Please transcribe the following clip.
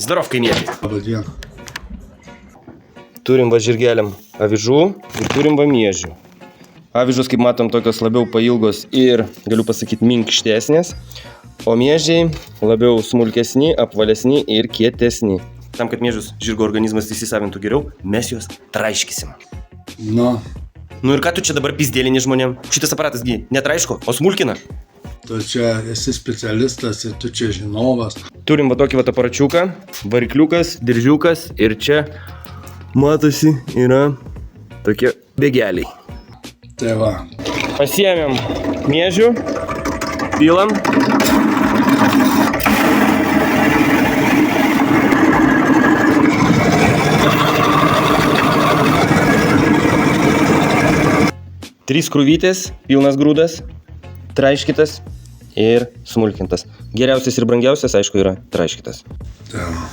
Zdarov kaimiečiai. Labą dieną. Turim va žirgeliam avižų ir turim va miežių. Avižos, kaip matom, tokios labiau pailgos ir, galiu pasakyti, minkštesnės, o miežiai labiau smulkesni, apvalesni ir kietesni. Tam, kad miežius žirgo organizmas įsisavintų geriau, mes juos traiškysim. Nu, Nu ir ką tu čia dabar pizdėlini žmonėm? Šitas aparatas netraiško, o smulkina. tu čia esi specialistas ir tu čia žinovas. Turim va tokį va aparačiuką, varikliukas, diržiukas ir čia matosi yra tokie bėgeliai. Tai va. Pasiėmėm miežių, pilam. Trys krūvytės, pilnas grūdas, traiškytas ir smulkintas. Geriausias ir brangiausias, aišku, yra traiškytas. Tai va.